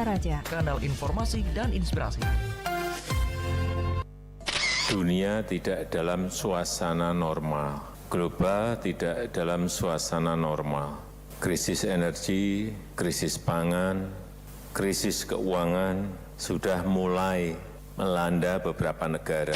Raja. Kanal informasi dan inspirasi. Dunia tidak dalam suasana normal, global tidak dalam suasana normal. Krisis energi, krisis pangan, krisis keuangan sudah mulai melanda beberapa negara.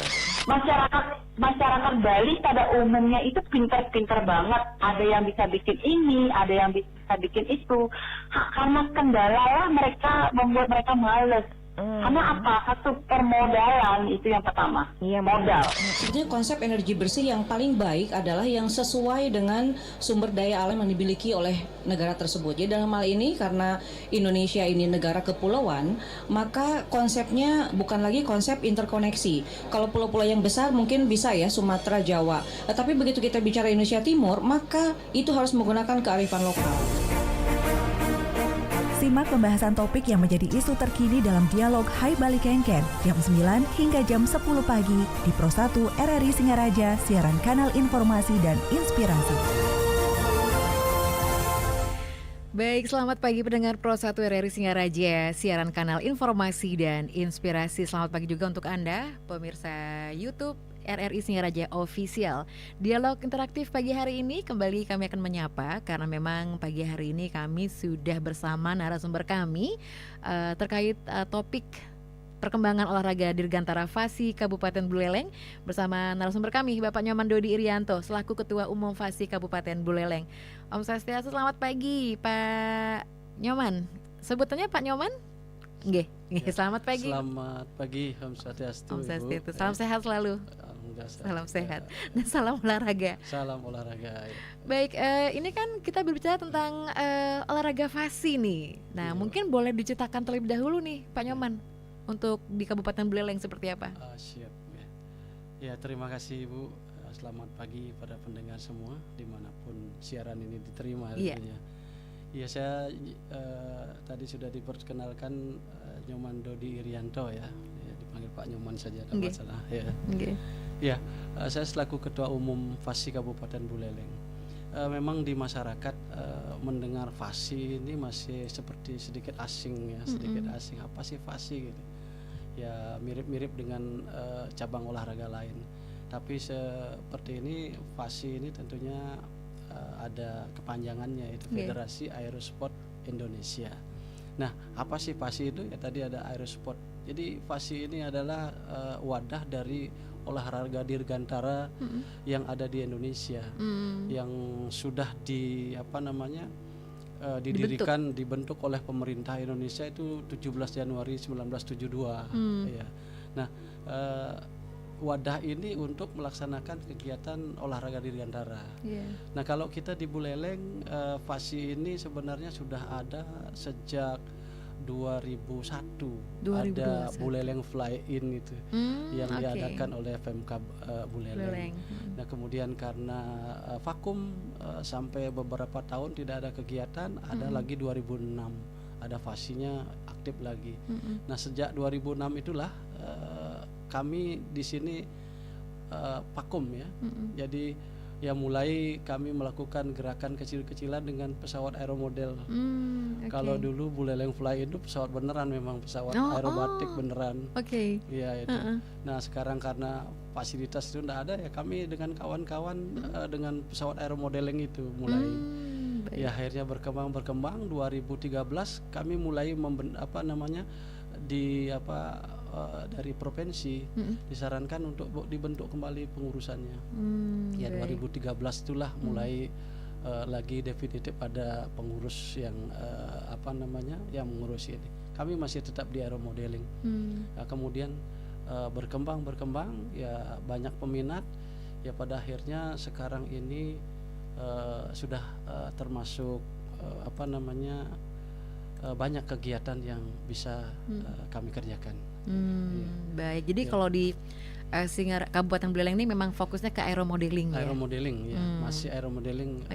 Masyarakat Bali pada umumnya itu pintar-pintar banget. Ada yang bisa bikin ini, ada yang bisa bikin itu. Karena kendala lah mereka membuat mereka males. Karena apa? Satu permodalan itu yang pertama. Iya, modal. Sebetulnya konsep energi bersih yang paling baik adalah yang sesuai dengan sumber daya alam yang dimiliki oleh negara tersebut. Jadi dalam hal ini karena Indonesia ini negara kepulauan, maka konsepnya bukan lagi konsep interkoneksi. Kalau pulau-pulau yang besar mungkin bisa ya Sumatera, Jawa. Tapi begitu kita bicara Indonesia Timur, maka itu harus menggunakan kearifan lokal. Simak pembahasan topik yang menjadi isu terkini dalam dialog Hai Bali Kengken jam 9 hingga jam 10 pagi di Pro 1 RRI Singaraja, siaran kanal informasi dan inspirasi. Baik, selamat pagi pendengar Pro 1 RRI Singaraja, siaran kanal informasi dan inspirasi. Selamat pagi juga untuk Anda, pemirsa YouTube RRI Singaraja Official. Dialog interaktif pagi hari ini kembali kami akan menyapa karena memang pagi hari ini kami sudah bersama narasumber kami terkait topik perkembangan olahraga Dirgantara Fasi Kabupaten Buleleng bersama narasumber kami Bapak Nyoman Dodi Irianto selaku Ketua Umum Fasi Kabupaten Buleleng. Om Swastiastu, selamat pagi Pak Nyoman. Sebutannya Pak Nyoman? Nggih, selamat pagi. Selamat pagi, Om Swastiastu. Om Swastiastu, salam sehat selalu. Salam sehat dan salam olahraga. Salam olahraga. Ya. Baik, ini kan kita berbicara tentang olahraga Fasi nih. Nah, mungkin boleh diceritakan terlebih dahulu nih, Pak Nyoman, untuk di Kabupaten Buleleng seperti apa? Siap. Ya, terima kasih Ibu. Selamat pagi pada pendengar semua, dimanapun siaran ini diterima. Iya. Ya, saya tadi sudah diperkenalkan Nyoman Dodi Irianto ya, dipanggil Pak Nyoman saja, tidak masalah. Ya. Ya, saya selaku Ketua Umum Fasi Kabupaten Buleleng. Memang di masyarakat mendengar Fasi ini masih seperti sedikit asing ya, sedikit asing. Apa sih Fasi gitu? Ya mirip-mirip dengan cabang olahraga lain. Tapi seperti ini Fasi ini tentunya ada kepanjangannya, yaitu Federasi Aerosport Indonesia. Nah, apa sih Fasi itu? Ya tadi ada Aerosport. Jadi Fasi ini adalah wadah dari olahraga dirgantara yang ada di Indonesia, yang sudah dibentuk oleh pemerintah Indonesia itu 17 Januari 1972. Ya. Nah, wadah ini untuk melaksanakan kegiatan olahraga dirgantara. Nah, kalau kita di Buleleng, Fasi ini sebenarnya sudah ada sejak 2001 ada Buleleng Fly-in itu yang diadakan oleh Pemkab Buleleng. Nah, kemudian karena vakum sampai beberapa tahun tidak ada kegiatan, ada lagi 2006 ada Fasinya aktif lagi. Nah, sejak 2006 itulah kami di sini vakum ya. Jadi ya mulai kami melakukan gerakan kecil-kecilan dengan pesawat aeromodel. Kalau dulu Buleleng Fly itu pesawat beneran, memang pesawat aerobatik beneran. Ya itu. Nah, sekarang karena fasilitas itu tidak ada, ya kami dengan kawan-kawan dengan pesawat aeromodeling itu mulai. Ya akhirnya berkembang 2013 kami mulai dari provinsi disarankan untuk dibentuk kembali pengurusannya. Ya 2013 itulah mulai lagi definitif ada pengurus yang yang mengurus ini. Kami masih tetap di aeromodeling. Nah, kemudian berkembang ya banyak peminat. Ya pada akhirnya sekarang ini sudah termasuk banyak kegiatan yang bisa kami kerjakan. Baik, jadi kalau di Kabupaten Buleleng ini memang fokusnya ke aeromodeling ya? Aeromodeling ya, masih aeromodeling.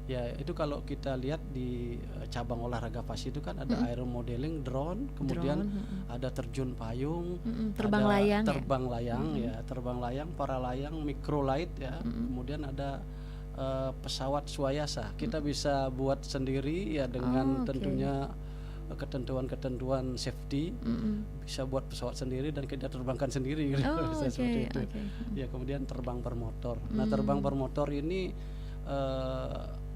Ya itu kalau kita lihat di cabang olahraga Fasi itu kan ada aeromodeling, drone, kemudian ada terjun payung, terbang layang, terbang layang, paralayang, microlight ya, kemudian ada pesawat swayasa. Kita bisa buat sendiri ya dengan tentunya ketentuan-ketentuan safety, bisa buat pesawat sendiri dan kita terbangkan sendiri gitu. Oh, Bisa seperti itu. okay. Ya, kemudian terbang bermotor. Nah, terbang bermotor ini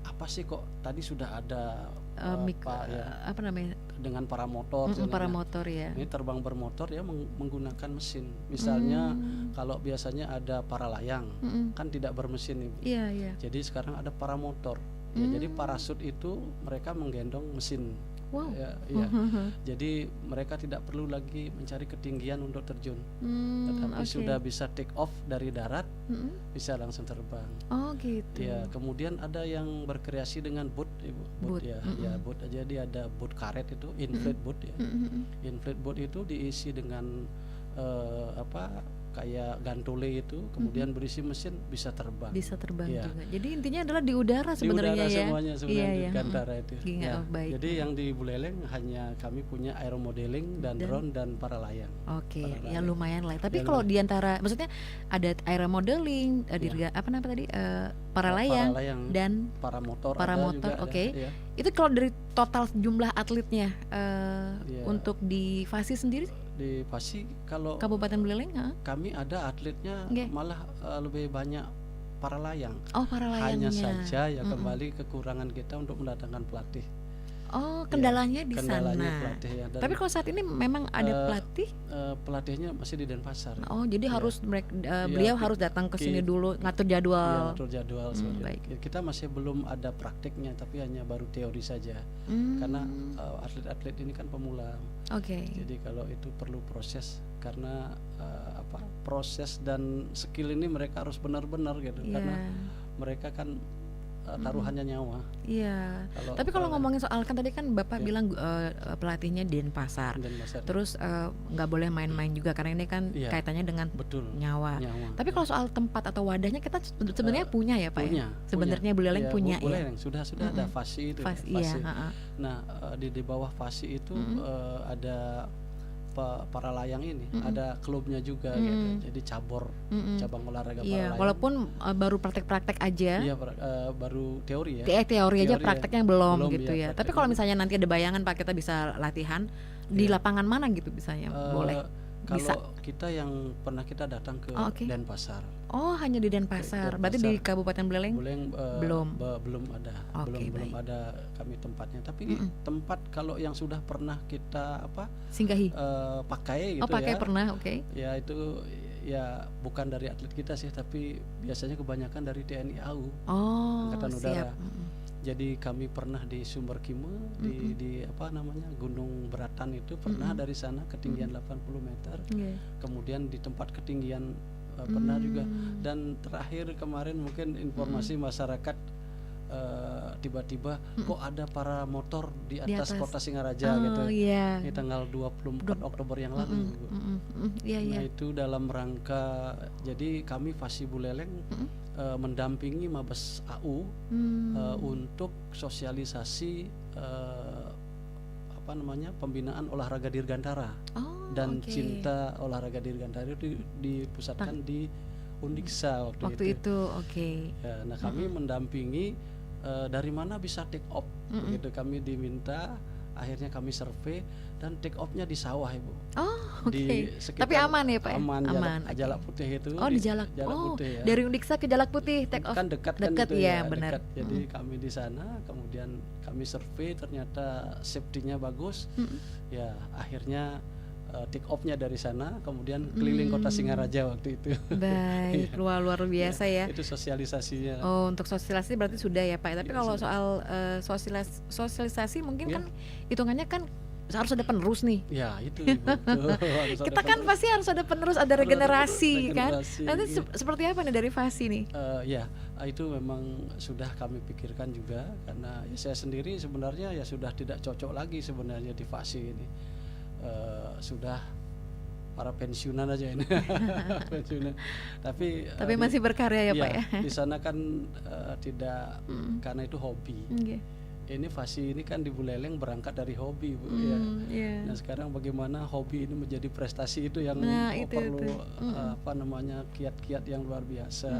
apa sih kok tadi sudah ada apa namanya? dengan paramotor. Paramotor ya. Ini terbang bermotor ya menggunakan mesin. Misalnya kalau biasanya ada paralayang kan tidak bermesin Ibu. Iya. Jadi sekarang ada paramotor. Ya, jadi parasut itu mereka menggendong mesin. Wow. Ya. Jadi mereka tidak perlu lagi mencari ketinggian untuk terjun. Tetapi sudah bisa take off dari darat, bisa langsung terbang. Oh gitu. Ya, kemudian ada yang berkreasi dengan boot, Ibu. Boot. Ya, boot. Jadi ada boot karet itu, inflate boot ya. Inflate boot itu diisi dengan kayak gantole itu, kemudian berisi mesin, bisa terbang. Bisa terbang Ya. juga. Jadi intinya adalah di udara sebenarnya ya. Semuanya sebenarnya Iya. di antara itu. Ya. Baik. Jadi yang di Buleleng hanya kami punya aeromodeling dan drone dan paralayang. Oke, ya Paralayang. lumayan lah. Tapi Ya, kalau di antara, maksudnya ada aeromodeling, apa namanya tadi, paralayang dan paramotor. paramotor. Oke. Ya. Itu kalau dari total jumlah atletnya untuk di FASI sendiri, Di Pasi kalau Kabupaten Buleleng, kami ada atletnya Oke. malah lebih banyak paralayang. oh paralayangnya. Hanya saja ya kembali kekurangan kita untuk mendatangkan pelatih. Oh, kendalanya di Kendalanya sana. pelatih ya. Dan, Tapi kalau saat ini memang ada pelatih. pelatihnya masih di Denpasar. Oh, jadi Iya. harus beliau harus datang ke sini dulu ngatur jadwal. Iya, atur jadwal seperti baik. itu. Kita masih belum ada prakteknya, tapi hanya baru teori saja. Karena atlet-atlet ini kan pemula. Oke. Jadi kalau itu perlu proses, karena proses dan skill ini mereka harus benar-benar gitu. Iya. Karena mereka kan taruhannya nyawa. Iya. Tapi kalau ngomongin soal, kan tadi kan Bapak bilang pelatihnya di Denpasar. Terus nggak boleh main-main juga karena ini kan kaitannya dengan nyawa. Tapi kalau soal tempat atau wadahnya kita sebenarnya punya ya Pak ya? Sebenarnya Buleleng punya ya. Sudah ada FASI itu. Iya. Nah, di bawah FASI itu ada paralayang ini, ada klubnya juga gitu. Jadi cabang olahraga paralayang. Walaupun baru praktek-praktek aja. Iya, baru teori ya. Teori aja, prakteknya belum gitu ya. Iya, tapi kalau misalnya nanti ada bayangan Pak, kita bisa latihan di lapangan mana gitu misalnya, boleh. Kalau kita yang pernah kita datang ke Denpasar. Oh, hanya di Denpasar. Berarti di Kabupaten Buleleng belum ada. Belum ada kami tempatnya. Tapi tempat kalau yang sudah pernah kita singgahi, pakai gitu pakai pernah, ya itu ya bukan dari atlet kita sih, tapi biasanya kebanyakan dari TNI AU, Angkatan Udara. Jadi kami pernah di Sumber Kime, di Gunung Beratan itu pernah dari sana ketinggian 80 meter. Kemudian di tempat ketinggian pernah juga. Dan terakhir kemarin mungkin informasi masyarakat tiba-tiba kok ada para motor di atas kota Singaraja gitu. Ini tanggal 24 Oktober yang lalu. Nah, itu dalam rangka, jadi kami FASI Buleleng mendampingi Mabes AU untuk sosialisasi pembinaan olahraga dirgantara dan cinta olahraga dirgantara itu dipusatkan di Undiksa waktu itu. Ya, nah kami mendampingi dari mana bisa take off, begitu kami diminta. Akhirnya kami survei dan take off-nya di sawah Ibu. Tapi aman ya Pak? Aman. Jalak Putih itu. Di Jalak Putih ya. Dari Undiksa ke Jalak Putih take off. Kan dekat kan itu ya, benar. Dekat. Jadi kami di sana, kemudian kami survei, ternyata safety-nya bagus. Ya, akhirnya take off-nya dari sana, kemudian keliling kota Singaraja waktu itu. Baik, luar biasa ya. Itu sosialisasinya. Oh, untuk sosialisasi berarti sudah ya Pak. Tapi kalau soal sosialisasi mungkin kan hitungannya kan harus ada penerus nih. Ya itu Ibu. Kita kan pasti harus ada penerus, ada regenerasi kan. Nanti seperti apa nih dari FASI nih? Ya itu memang sudah kami pikirkan juga, karena saya sendiri sebenarnya ya sudah tidak cocok lagi sebenarnya di FASI ini. Sudah para pensiunan aja ini. Pensiunan. Tapi masih berkarya ya Pak ya. Di sana kan tidak, karena itu hobi. Ini FASI ini kan di Buleleng berangkat dari hobi Bu, Nah sekarang bagaimana hobi ini menjadi prestasi, itu yang perlu kiat-kiat yang luar biasa.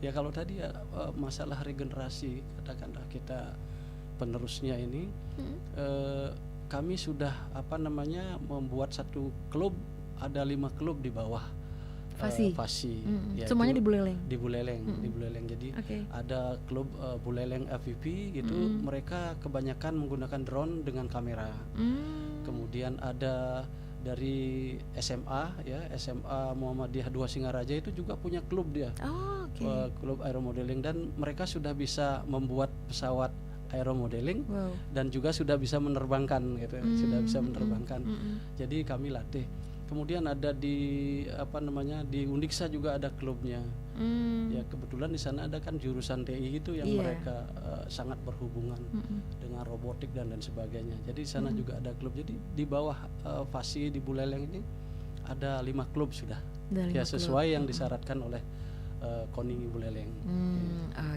Ya kalau tadi ya masalah regenerasi, katakanlah kita penerusnya ini kami sudah membuat satu klub, ada 5 klub di bawah Fasi. Semuanya di Buleleng. Di Buleleng. Jadi ada klub Buleleng FVP gitu. Mereka kebanyakan menggunakan drone dengan kamera. Kemudian ada dari SMA ya, SMA Muhammadiyah 2 Singaraja itu juga punya klub dia. Klub aeromodeling, dan mereka sudah bisa membuat pesawat aeromodeling dan juga sudah bisa menerbangkan gitu. Sudah bisa menerbangkan. Jadi kami latih. Kemudian ada di di Undiksa juga ada klubnya. Ya kebetulan di sana ada kan jurusan TI itu yang mereka sangat berhubungan dengan robotik dan sebagainya. Jadi di sana juga ada klub. Jadi di bawah Fasi di Buleleng ini ada 5 klub sudah. Ya sesuai yang disyaratkan oleh Koningi Buleleng.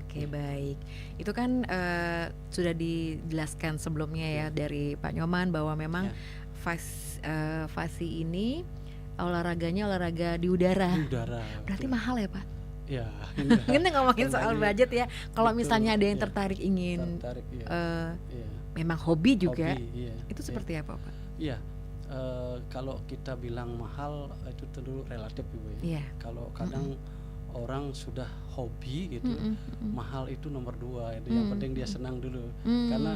Oke, baik. Itu kan sudah dijelaskan sebelumnya ya dari Pak Nyoman bahwa memang Fasi ini olahraganya olahraga di udara. Berarti mahal ya Pak? Ya. Kita ngomongin soal budget ya. Kalau misalnya ada yang tertarik ingin memang hobi juga, itu seperti apa Pak? Iya. Kalau kita bilang mahal itu tentu relatif Ibu ya. Kalau kadang orang sudah hobi gitu, mahal itu nomor 2 itu. Yang penting dia senang dulu. Karena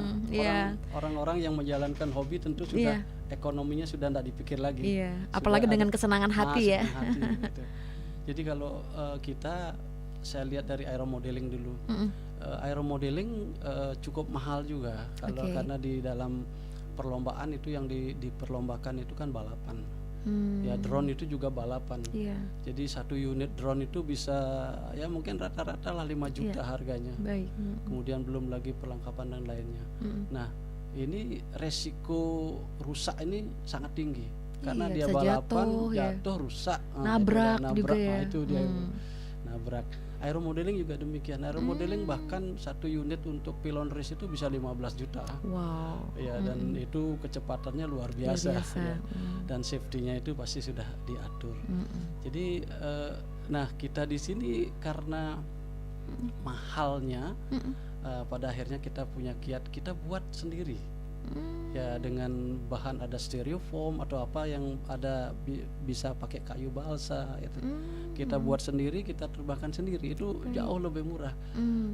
orang-orang yang menjalankan hobi tentu sudah ekonominya sudah tidak dipikir lagi. Apalagi dengan kesenangan hati ya. Gitu. Jadi kalau saya lihat dari aeromodeling dulu. Aeromodeling cukup mahal juga karena di dalam perlombaan itu yang diperlombakan itu kan balapan. Ya drone itu juga balapan. Jadi 1 unit drone itu bisa ya mungkin rata-rata lah 5 juta harganya. Kemudian belum lagi perlengkapan dan lainnya. Nah ini resiko rusak ini sangat tinggi karena dia balapan jatuh rusak, nabrak juga ya. Itu dia nabrak. Aeromodeling juga demikian. Aeromodeling bahkan 1 unit untuk pylon race itu bisa 15 juta. Ya dan itu kecepatannya luar biasa. Ya. Dan safety-nya itu pasti sudah diatur. Jadi nah kita di sini karena mahalnya pada akhirnya kita punya kiat, kita buat sendiri. Ya dengan bahan ada styrofoam atau apa yang ada bisa pakai kayu balsa itu. Kita buat sendiri, kita terbangkan sendiri, itu jauh lebih murah.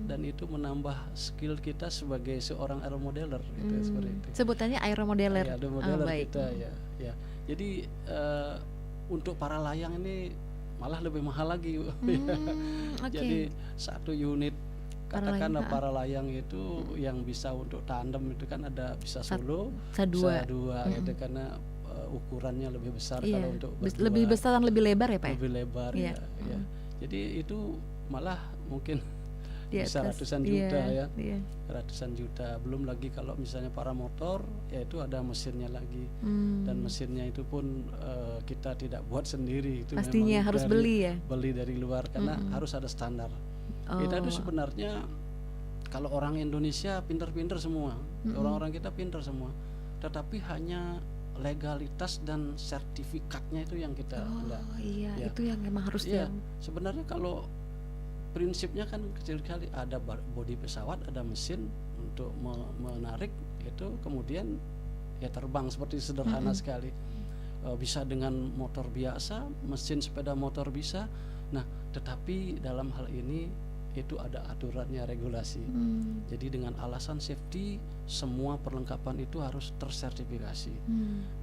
Dan itu menambah skill kita sebagai seorang aeromodeler gitu, seperti itu. Sebutannya aeromodeler. Aeromodeler kita ya. Jadi untuk para layang ini malah lebih mahal lagi. Jadi 1 unit katakanlah para layang itu yang bisa untuk tandem itu kan ada bisa solo, bisa dua gitu, karena ukurannya lebih besar kalau untuk berdua. Lebih besar dan lebih lebar ya Pak? Lebih lebar ya. Jadi itu malah mungkin bisa ratusan juta ya. Ratusan juta. Belum lagi kalau misalnya para motor ya itu ada mesinnya lagi. Dan mesinnya itu pun kita tidak buat sendiri, itu pastinya harus beli ya. Beli dari luar karena harus ada standar. Kita itu sebenarnya kalau orang Indonesia pinter-pinter semua, orang-orang kita pinter semua, tetapi hanya legalitas dan sertifikatnya itu yang kita enggak. Itu yang memang harus sebenarnya kalau prinsipnya kan kecil sekali, ada bodi pesawat, ada mesin untuk menarik itu, kemudian ya terbang seperti sederhana sekali. Bisa dengan motor biasa, mesin sepeda motor bisa. Nah, tetapi dalam hal ini itu ada aturannya, regulasi. Jadi dengan alasan safety, semua perlengkapan itu harus tersertifikasi.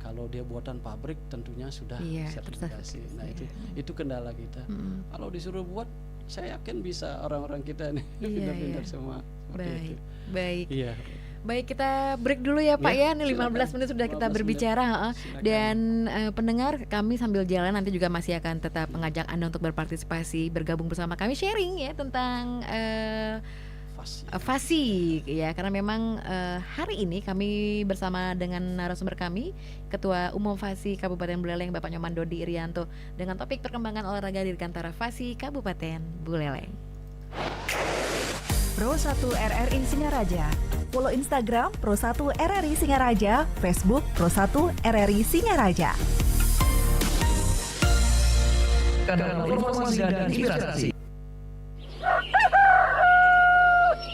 Kalau dia buatan pabrik tentunya sudah sertifikasi. Nah itu kendala kita. Kalau disuruh buat, saya yakin bisa orang-orang kita nih pintar-pintar semua. Baik. Baik, kita break dulu ya Pak ya. Ini 15 menit sudah kita berbicara. Dan pendengar, kami sambil jalan nanti juga masih akan tetap mengajak Anda untuk berpartisipasi, bergabung bersama kami, sharing ya tentang Fasi ya, karena memang hari ini kami bersama dengan narasumber kami, Ketua Umum Fasi Kabupaten Buleleng Bapak Nyoman Dodi Irianto, dengan topik perkembangan olahraga di Dirgantara Fasi Kabupaten Buleleng. Pro 1 RRI Singaraja. Follow Instagram Pro 1 RRI Singaraja, Facebook Pro 1 RRI Singaraja. Kanal informasi dan inspirasi.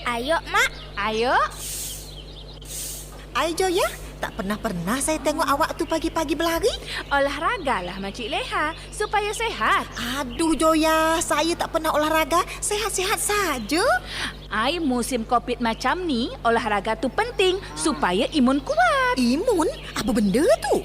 Ayo Mak, ayo. Aijo ya, tak pernah saya tengok awak tu pagi-pagi berlari. Olahraga lah Makcik Leha supaya sehat. Aduh Joya, saya tak pernah olahraga, sehat-sehat saja. Ai musim COVID macam ni, olahraga tu penting supaya imun kuat. Imun? Apa benda tu?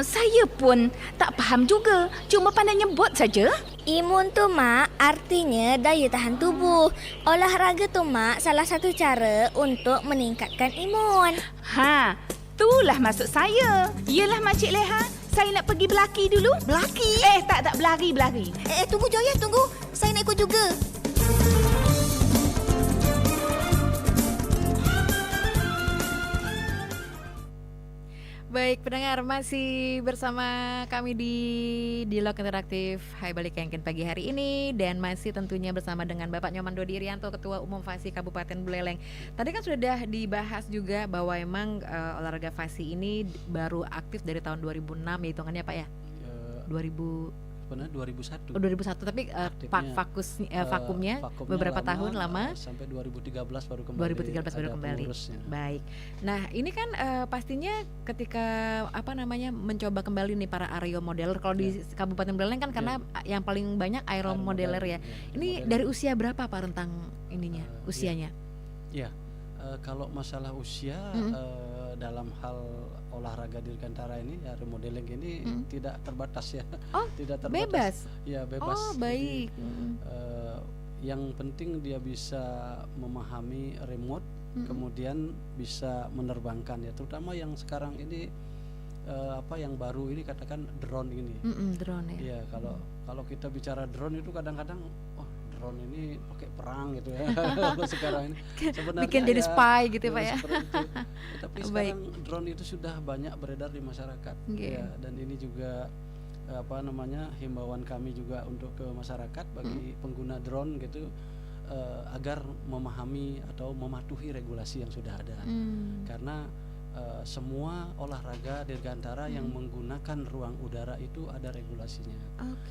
Saya pun tak faham juga, cuma pandai nyebut saja. Imun tu Mak artinya daya tahan tubuh. Olahraga tu Mak salah satu cara untuk meningkatkan imun. Ha, itulah maksud saya. Yelah Makcik Leha, saya nak pergi berlaki dulu. Berlaki? Tak berlari. Tunggu Joya, tunggu. Saya nak ikut juga. Baik, pendengar masih bersama kami di Dialog Interaktif Hai Bali Kengken pagi hari ini, dan masih tentunya bersama dengan Bapak Nyoman Dodi Irianto, Ketua Umum FASI Kabupaten Buleleng. Tadi kan sudah dibahas juga bahwa emang olahraga FASI ini baru aktif dari tahun 2006 ya hitungannya Pak ya? 2001. Oh, 2001, tapi vakumnya beberapa tahun lama sampai 2013 baru kembali. Baik. Nah, ini kan pastinya ketika mencoba kembali nih para aero modeler kalau di Kabupaten Buleleng kan karena yang paling banyak aero modeler ya. Ini dari usia berapa Pak rentang ininya, usianya? Ya. Kalau masalah usia dalam hal olahraga dirgantara ini ya remodeling ini tidak terbatas ya. Tidak terbatas. Bebas. Ya, bebas. Oh, baik. Jadi, yang penting dia bisa memahami remote, kemudian bisa menerbangkan ya, terutama yang sekarang ini yang baru ini katakan drone ini. Drone ya. Ya, kalau kita bicara drone itu kadang-kadang drone ini pakai perang gitu ya. Kalau sekarang ini sebenarnya bikin jadi spy gitu Pak ya. Tapi sekarang drone itu sudah banyak beredar di masyarakat. Ya, dan ini juga himbauan kami juga untuk ke masyarakat bagi pengguna drone gitu agar memahami atau mematuhi regulasi yang sudah ada. Karena semua olahraga dirgantara yang menggunakan ruang udara itu ada regulasinya.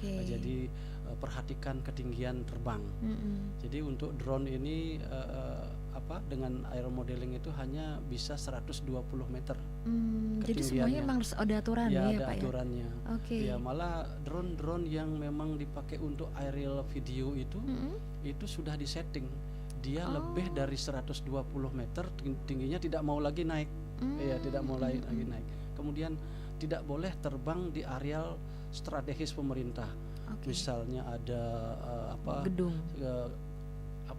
Jadi perhatikan ketinggian terbang. Jadi untuk drone ini dengan aeromodeling itu hanya bisa 120 meter. Jadi semuanya memang harus ada aturan ya ada Pak aturannya. Ya, malah drone yang memang dipakai untuk aerial video itu sudah disetting. Dia lebih dari 120 meter tingginya tidak mau lagi naik. Tidak mau lagi naik. Kemudian tidak boleh terbang di areal strategis pemerintah. Misalnya ada gedung.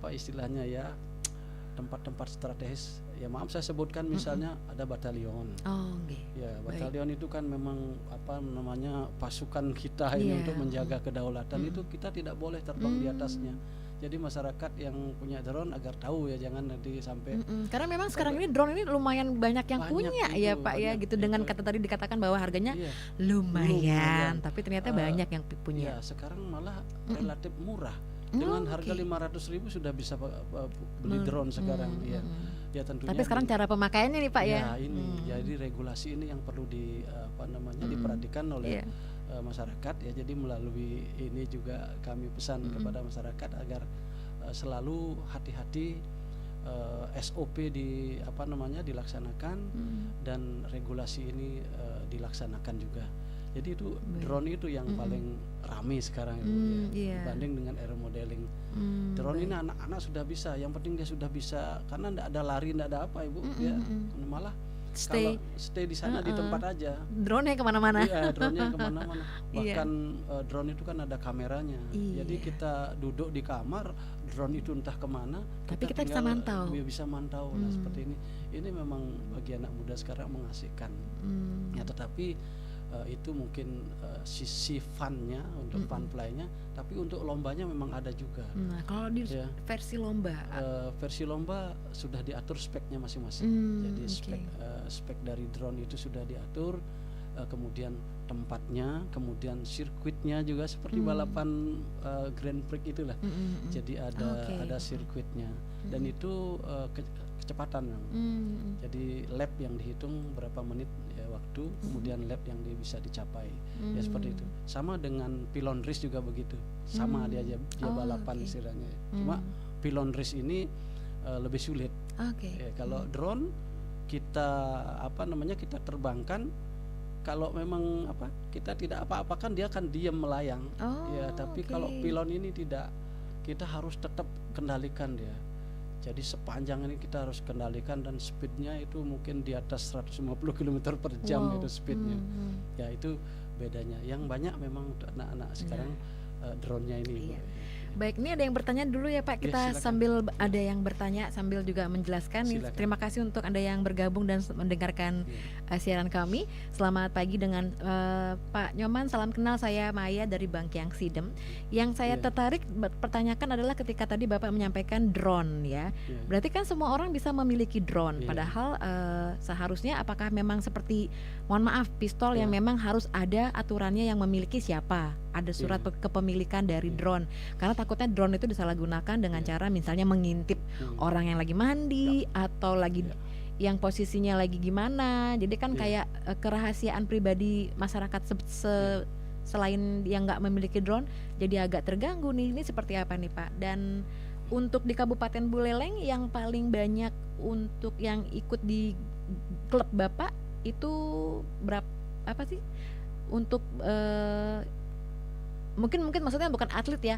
Istilahnya ya, tempat-tempat strategis. Ya maaf saya sebutkan misalnya ada batalion. Ya, batalion itu kan memang pasukan kita ini untuk menjaga kedaulatan, itu kita tidak boleh terbang di atasnya. Jadi masyarakat yang punya drone agar tahu ya, jangan nanti sampai karena memang sekarang ini drone ini lumayan banyak yang punya ya Pak ya gitu, dengan kata tadi dikatakan bahwa harganya lumayan, tapi ternyata banyak yang punya. Ya, sekarang malah relatif murah. Dengan harga 500.000 sudah bisa beli drone sekarang ya. Ya tentunya. Tapi sekarang cara pemakaiannya nih Pak ya. Jadi regulasi ini yang perlu diperhatikan oleh masyarakat ya. Jadi melalui ini juga kami pesan kepada masyarakat agar selalu hati-hati, SOP dilaksanakan dan regulasi ini dilaksanakan juga. Jadi itu drone itu yang paling ramai sekarang dibanding dengan aeromodeling. Drone ini anak-anak sudah bisa, yang penting dia sudah bisa, karena tidak ada lari, tidak ada apa Ibu, dia malah stay di sana di tempat aja. Drone-nya kemana-mana. Iya, drone-nya kemana-mana. Bahkan drone itu kan ada kameranya. Jadi kita duduk di kamar, drone itu entah kemana, tapi kita bisa mantau. Bisa mantau. Nah seperti ini. Ini memang bagi anak muda sekarang mengasihkan. Ya, tetapi itu mungkin sisi fun-nya untuk fun play-nya, tapi untuk lombanya memang ada juga. Nah, kalau di versi lomba, versi lomba sudah diatur speknya masing-masing. Jadi spek dari drone itu sudah diatur, kemudian tempatnya, kemudian sirkuitnya juga seperti balapan Grand Prix itulah. Jadi ada sirkuitnya dan itu kecepatan. Jadi lap yang dihitung berapa menit ya waktu, kemudian lap yang bisa dicapai. Ya seperti itu. Sama dengan pylon race juga begitu. Sama dia balapan istilahnya. Cuma pylon race ini lebih sulit. Ya, kalau drone kita kita terbangkan, kalau memang kita tidak apa-apakan dia akan diam melayang. Tapi kalau pilon ini tidak, kita harus tetap kendalikan dia. Jadi sepanjang ini kita harus kendalikan, dan speednya itu mungkin di atas 150 km per jam itu speednya. Ya itu bedanya. Yang banyak memang anak-anak sekarang drone-nya ini. Baik, ini ada yang bertanya dulu ya Pak. Kita sambil ada yang bertanya sambil juga menjelaskan. Terima kasih untuk Anda yang bergabung dan mendengarkan siaran kami. Selamat pagi dengan Pak Nyoman. Salam kenal, saya Maya dari Bangkyang Sidem. Yang saya tertarik pertanyakan adalah ketika tadi Bapak menyampaikan drone ya. Berarti kan semua orang bisa memiliki drone. Padahal seharusnya apakah memang seperti, mohon maaf, pistol yang memang harus ada aturannya yang memiliki siapa? Ada surat kepemilikan dari drone, karena takutnya drone itu disalahgunakan dengan cara misalnya mengintip orang yang lagi mandi atau lagi yang posisinya lagi gimana. Jadi kan kayak kerahasiaan pribadi masyarakat selain yang nggak memiliki drone jadi agak terganggu nih. Ini seperti apa nih Pak? Dan untuk di Kabupaten Buleleng yang paling banyak untuk yang ikut di klub Bapak itu berapa sih? Untuk mungkin maksudnya bukan atlet ya,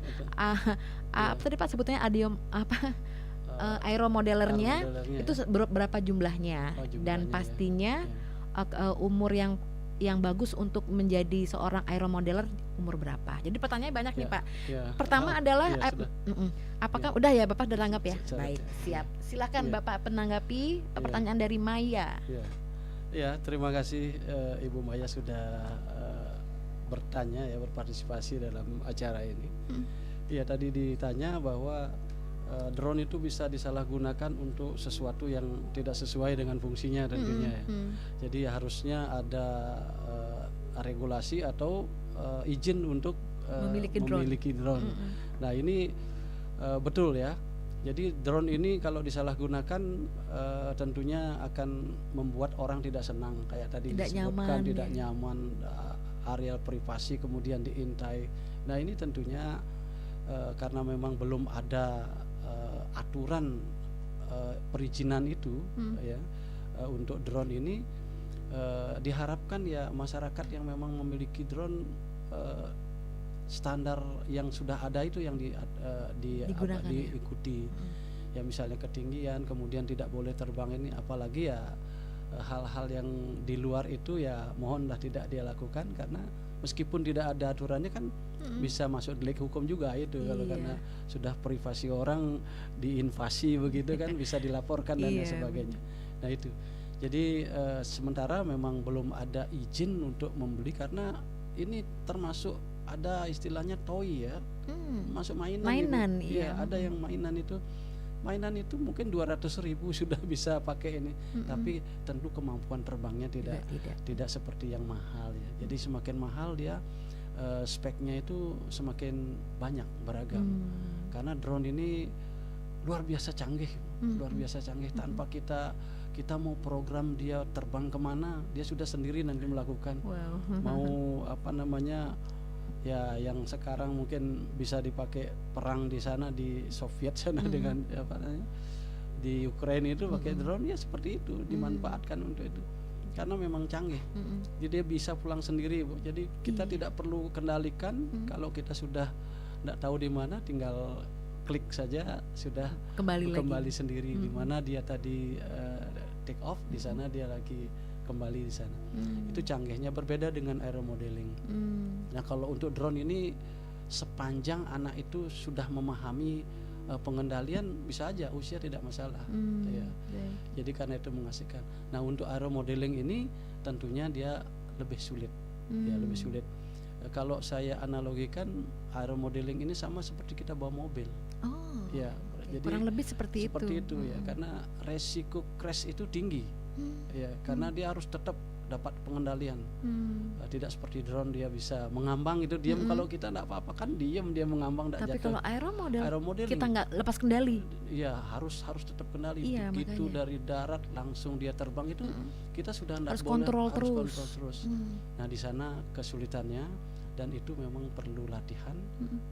apa tadi Pak sebutnya aeromodelernya itu berapa jumlahnya, dan pastinya umur yang bagus untuk menjadi seorang aeromodeler umur berapa. Jadi pertanyaannya banyak nih Pak. Pertama adalah apakah udah ya Bapak udah tanggap ya? Baik, siap. Silakan Bapak penanggapi pertanyaan dari Maya. Ya, terima kasih Ibu Maya sudah bertanya ya, berpartisipasi dalam acara ini. Ya, tadi ditanya bahwa drone itu bisa disalahgunakan untuk sesuatu yang tidak sesuai dengan fungsinya tentunya ya. Jadi harusnya ada regulasi atau izin untuk memiliki drone. Nah, ini betul ya. Jadi drone ini kalau disalahgunakan tentunya akan membuat orang tidak senang, kayak tadi disebutkan tidak nyaman, area privasi kemudian diintai. Nah, ini tentunya karena memang belum ada aturan perizinan itu ya untuk drone ini, diharapkan ya masyarakat yang memang memiliki drone standar yang sudah ada itu yang diikuti. Ya misalnya ketinggian, kemudian tidak boleh terbang ini, apalagi ya hal-hal yang di luar itu ya mohonlah tidak dia lakukan, karena meskipun tidak ada aturannya kan bisa masuk delik hukum juga itu kalau karena sudah privasi orang diinvasi begitu kan bisa dilaporkan dan sebagainya. Nah itu. Jadi sementara memang belum ada izin untuk membeli, karena ini termasuk ada istilahnya toy ya, masuk mainan gitu. Ya, ada yang mainan itu mungkin 200.000 sudah bisa pakai ini, tapi tentu kemampuan terbangnya tidak seperti yang mahal ya. Jadi semakin mahal dia speknya itu semakin banyak beragam, karena drone ini luar biasa canggih, tanpa kita mau program dia terbang kemana, dia sudah sendiri nanti melakukan. Mau ya yang sekarang mungkin bisa dipakai perang di sana di Soviet sana dengan di Ukraina itu pakai drone ya seperti itu, dimanfaatkan untuk itu karena memang canggih. Jadi dia bisa pulang sendiri, Bu. Jadi kita tidak perlu kendalikan. Kalau kita sudah tidak tahu di mana, tinggal klik saja sudah kembali sendiri. Di mana dia tadi take off, di sana dia lagi kembali di sana. Itu canggihnya, berbeda dengan aeromodeling. Nah, kalau untuk drone ini sepanjang anak itu sudah memahami pengendalian, bisa aja usia tidak masalah. Ya. Jadi karena itu mengasihkan. Nah, untuk aeromodeling ini tentunya dia lebih sulit. Ya, lebih sulit. Kalau saya analogikan, aeromodeling ini sama seperti kita bawa mobil. Ya, jadi kurang lebih seperti itu ya, karena resiko crash itu tinggi. Ya, karena dia harus tetap dapat pengendalian. Tidak seperti drone dia bisa mengambang itu diam. Kalau kita tidak apa-apa kan diam, dia mengambang tidak jatuh. Tapi kalau aeromodeling kita nggak lepas kendali. Iya, harus tetap kendali. Begitu dari darat langsung dia terbang itu kita sudah tidak boleh, kontrol kontrol terus. Nah, di sana kesulitannya, dan itu memang perlu latihan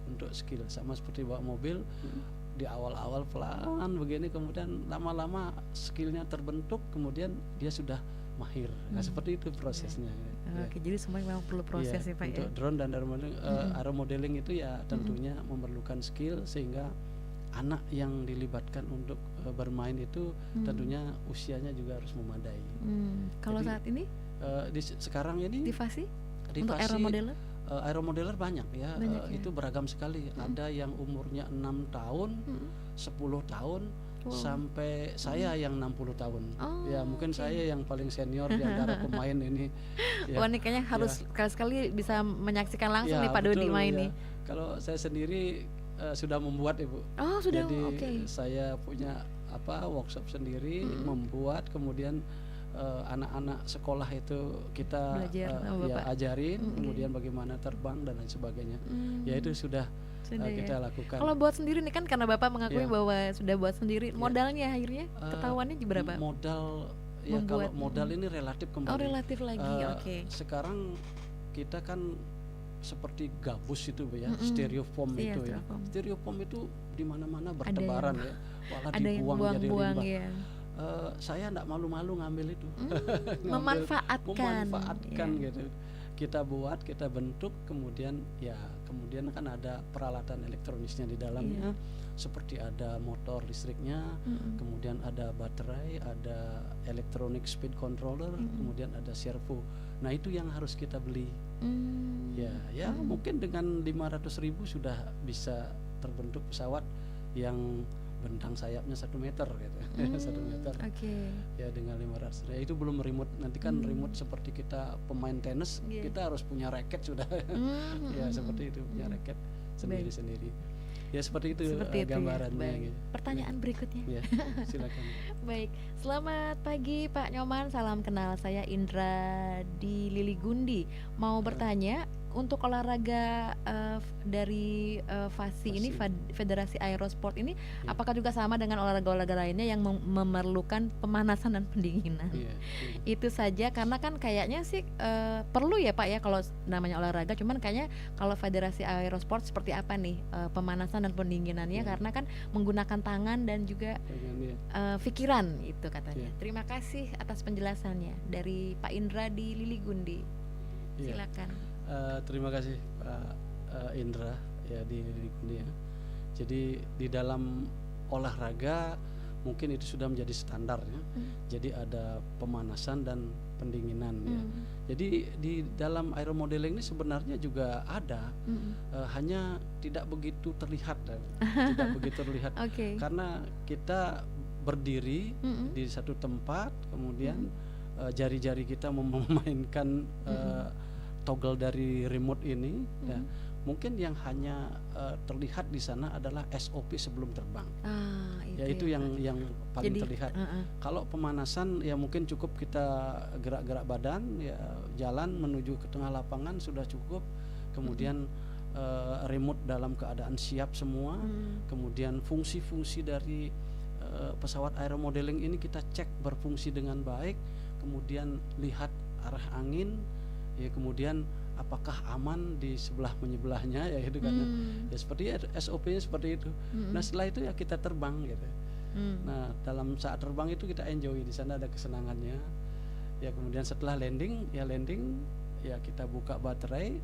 untuk skill, sama seperti bawa mobil. di awal-awal pelan begini, kemudian lama-lama skillnya terbentuk, kemudian dia sudah mahir. Nah seperti itu prosesnya. Oke, jadi semuanya memang perlu proses ya Pak untuk ya. drone dan aeromodeling itu ya tentunya memerlukan skill, sehingga anak yang dilibatkan untuk bermain itu tentunya usianya juga harus memadai. Kalau Jadi, saat ini sekarang ini di Fasi di untuk Fasi, aeromodeler aeromodeler banyak ya, Banyak ya? itu beragam sekali. Ada yang umurnya 6 tahun, 10 tahun, sampai saya yang 60 tahun. Ya mungkin saya yang paling senior di antara pemain ini. Wah ini kayaknya harus sekali-sekali bisa menyaksikan langsung nih Pak betul, Dodi main ya. nih. Kalau saya sendiri sudah membuat Ibu. Oh sudah, Jadi oke. saya punya workshop sendiri, membuat, kemudian anak-anak sekolah itu kita Belajar sama ya Bapak. ajarin, kemudian bagaimana terbang dan lain sebagainya. Ya itu sudah kita lakukan. Kalau buat sendiri nih kan karena Bapak mengakui Ya. bahwa sudah buat sendiri, modalnya akhirnya ketahuannya berapa? Modal ya, kalau modal ini relatif kembali. Oh relatif lagi, oke. Sekarang kita kan seperti gabus itu ya, styrofoam Iya, itu ya. styrofoam. Styrofoam itu di mana-mana bertebaran ya. Malah Ada yang dibuang jadi buang-buang limbah. ya. Saya enggak malu-malu ngambil itu. Memanfaatkan gitu. Kita buat, kita bentuk, kemudian kan ada peralatan elektronisnya di dalamnya, seperti ada motor listriknya, kemudian ada baterai, ada electronic speed controller, kemudian ada servo. Nah itu yang harus kita beli. Ya mungkin dengan 500.000 sudah bisa terbentuk pesawat yang bentang sayapnya 1 meter gitu. 1 meter. Ya dengan 500. Ya itu belum remote. Nanti kan remote seperti kita pemain tenis, kita harus punya raket sudah. Ya seperti itu, punya raket sendiri-sendiri. Ya seperti itu gambarannya. Ya. Gitu. Pertanyaan berikutnya. Ya, silakan. Baik, selamat pagi Pak Nyoman, salam kenal. Saya Indra di Liligundi. Mau bertanya, untuk olahraga dari Fasi ini, Federasi Aerosport ini, apakah juga sama dengan olahraga-olahraga lainnya yang memerlukan pemanasan dan pendinginan? Itu saja, karena kan kayaknya sih perlu ya Pak ya kalau namanya olahraga, cuman kayaknya kalau Federasi Aerosport seperti apa nih pemanasan dan pendinginannya, karena kan menggunakan tangan dan juga pikiran itu katanya. Terima kasih atas penjelasannya dari Pak Indra di Liligundi. Silakan. Terima kasih Pak Indra ya di Liligundi ya. Jadi di dalam olahraga mungkin itu sudah menjadi standar ya. Jadi ada pemanasan dan pendinginan ya. Jadi di dalam aeromodeling ini sebenarnya juga ada, hanya tidak begitu terlihat, tidak begitu terlihat, karena kita berdiri di satu tempat, kemudian jari-jari kita memainkan toggle dari remote ini, ya. Mungkin yang hanya terlihat di sana adalah SOP sebelum terbang. Itu yang paling terlihat. Kalau pemanasan ya mungkin cukup kita gerak-gerak badan, ya jalan menuju ke tengah lapangan sudah cukup. Kemudian remote dalam keadaan siap semua. Kemudian fungsi-fungsi dari pesawat aeromodeling ini kita cek berfungsi dengan baik. Kemudian lihat arah angin. Ya kemudian apakah aman di sebelah menyebelahnya, ya itu kan ya seperti SOP-nya seperti itu. Nah setelah itu ya kita terbang gitu. Nah dalam saat terbang itu kita enjoy, di sana ada kesenangannya. Ya kemudian setelah landing ya kita buka baterai,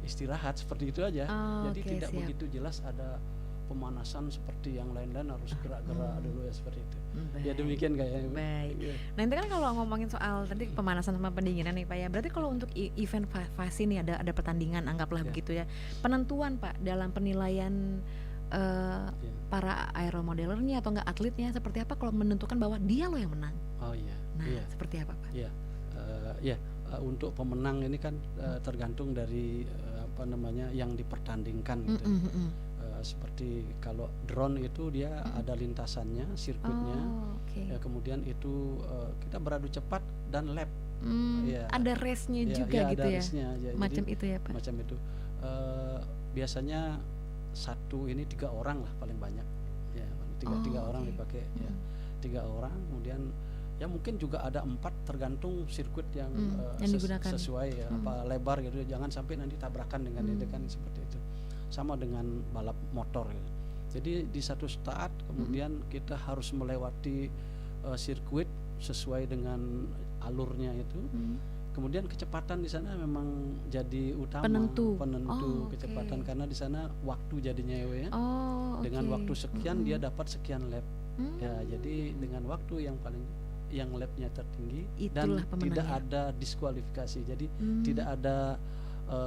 istirahat seperti itu aja. Jadi tidak begitu jelas ada pemanasan seperti yang lain dan harus gerak-gerak dulu ya seperti itu. Ya demikian kayaknya. Baik. Nah itu kan kalau ngomongin soal tadi pemanasan sama pendinginan nih Pak ya. Berarti kalau untuk event Fasi nih ada pertandingan, anggaplah begitu ya. Penentuan Pak dalam penilaian para aeromodelernya atau enggak atletnya seperti apa kalau menentukan bahwa dia loh yang menang? Nah seperti apa Pak? Untuk pemenang ini kan tergantung dari yang dipertandingkan gitu. Seperti kalau drone itu dia ada lintasannya, sirkuitnya, ya, kemudian itu kita beradu cepat dan lap. Ada race-nya juga gitu ada ya, race-nya, macam jadi, itu ya Pak. Macam itu. Biasanya 3 orang lah paling banyak. Ya, tiga orang dipakai. Ya, 3 orang, kemudian ya mungkin juga ada 4 tergantung sirkuit yang sesuai ya, apa lebar gitu. Jangan sampai nanti tabrakan dengan itu kan seperti itu. Sama dengan balap motor gitu. Jadi di satu saat kemudian kita harus melewati sirkuit sesuai dengan alurnya itu. Kemudian kecepatan di sana memang jadi utama, penentu kecepatan karena di sana waktu jadinya ya. Dengan waktu sekian dia dapat sekian lap. Ya, jadi dengan waktu yang lapnya tertinggi itulah dan tidak ada diskualifikasi. Jadi tidak ada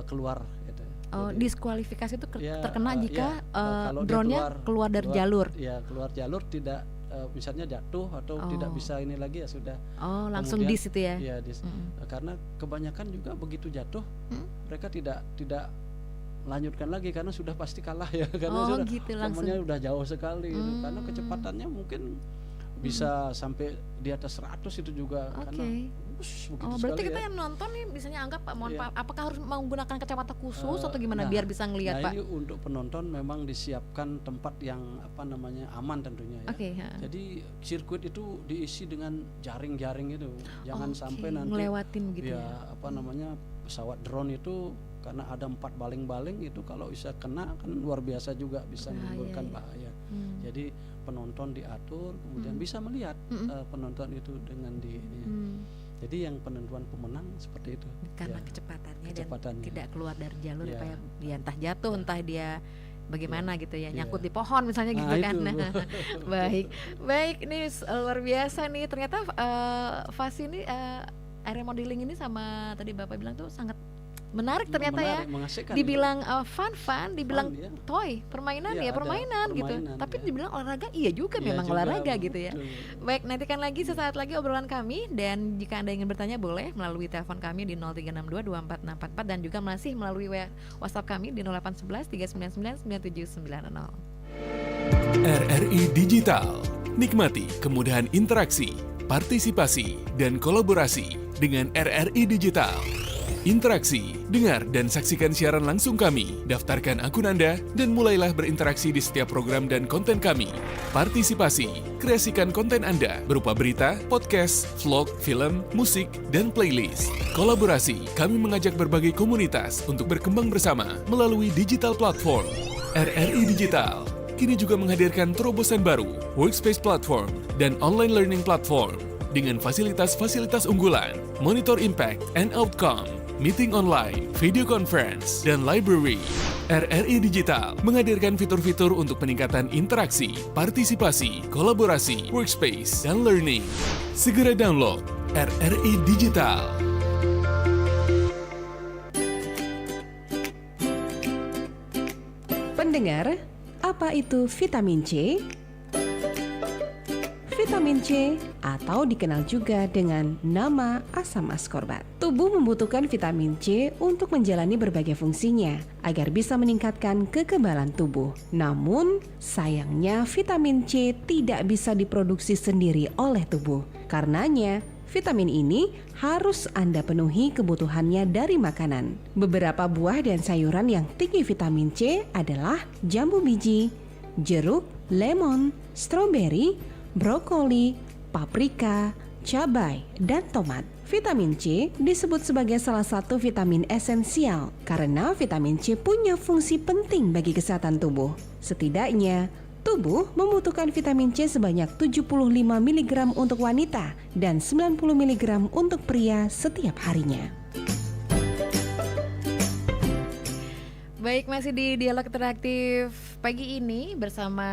keluar gitu. Jadi, diskualifikasi itu terkena jika drone-nya keluar dari jalur. Ya, keluar jalur tidak misalnya jatuh atau tidak bisa ini lagi ya sudah. Langsung dis itu ya. Ya, dis. Karena kebanyakan juga begitu jatuh mereka tidak lanjutkan lagi karena sudah pasti kalah ya karena sudah gitu, udah jauh sekali gitu. Karena kecepatannya mungkin bisa sampai di atas 100 itu juga karena berarti kita yang nonton nih biasanya anggap apakah harus menggunakan kacamata khusus atau gimana biar bisa ngelihat Pak? Ini untuk penonton memang disiapkan tempat yang aman tentunya ya. Jadi sirkuit itu diisi dengan jaring-jaring itu. Jangan sampai nanti ngelewatin gitu ya. Pesawat drone itu karena ada 4 baling-baling itu kalau bisa kena kan luar biasa juga bisa menimbulkan bahaya. Jadi penonton diatur kemudian bisa melihat penonton itu dengan jadi yang penentuan pemenang seperti itu karena kecepatannya dan tidak keluar dari jalur ya Pak ya. Dia entah jatuh entah dia bagaimana gitu ya, nyangkut di pohon misalnya gitu kan. Baik ini luar biasa nih ternyata Fas ini area modeling ini sama tadi Bapak bilang tuh sangat menarik ternyata ya. Dibilang fun, dibilang toy, permainan gitu. Tapi dibilang olahraga juga memang olahraga gitu ya. Baik, nantikan lagi sesaat lagi obrolan kami dan jika Anda ingin bertanya boleh melalui telepon kami di 0362244644 dan juga masih melalui WhatsApp kami di 0811 399 9790. RRI Digital. Nikmati kemudahan interaksi, partisipasi, dan kolaborasi dengan RRI Digital. Interaksi, dengar dan saksikan siaran langsung kami, daftarkan akun Anda, dan mulailah berinteraksi di setiap program dan konten kami. Partisipasi, kreasikan konten Anda berupa berita, podcast, vlog, film, musik, dan playlist. Kolaborasi, kami mengajak berbagai komunitas untuk berkembang bersama melalui digital platform. RRI Digital kini juga menghadirkan terobosan baru, workspace platform, dan online learning platform dengan fasilitas-fasilitas unggulan, monitor impact and outcome, meeting online, video conference, dan library. RRI Digital menghadirkan fitur-fitur untuk peningkatan interaksi, partisipasi, kolaborasi, workspace, dan learning. Segera download RRI Digital. Pendengar, apa itu vitamin C? Vitamin C atau dikenal juga dengan nama asam askorbat. Tubuh membutuhkan vitamin C untuk menjalani berbagai fungsinya agar bisa meningkatkan kekebalan tubuh. Namun, sayangnya vitamin C tidak bisa diproduksi sendiri oleh tubuh. Karenanya, vitamin ini harus Anda penuhi kebutuhannya dari makanan. Beberapa buah dan sayuran yang tinggi vitamin C adalah jambu biji, jeruk, lemon, stroberi, brokoli, paprika, cabai, dan tomat. Vitamin C disebut sebagai salah satu vitamin esensial karena vitamin C punya fungsi penting bagi kesehatan tubuh. Setidaknya, tubuh membutuhkan vitamin C sebanyak 75 mg untuk wanita dan 90 mg untuk pria setiap harinya. Baik, masih di Dialog Interaktif pagi ini bersama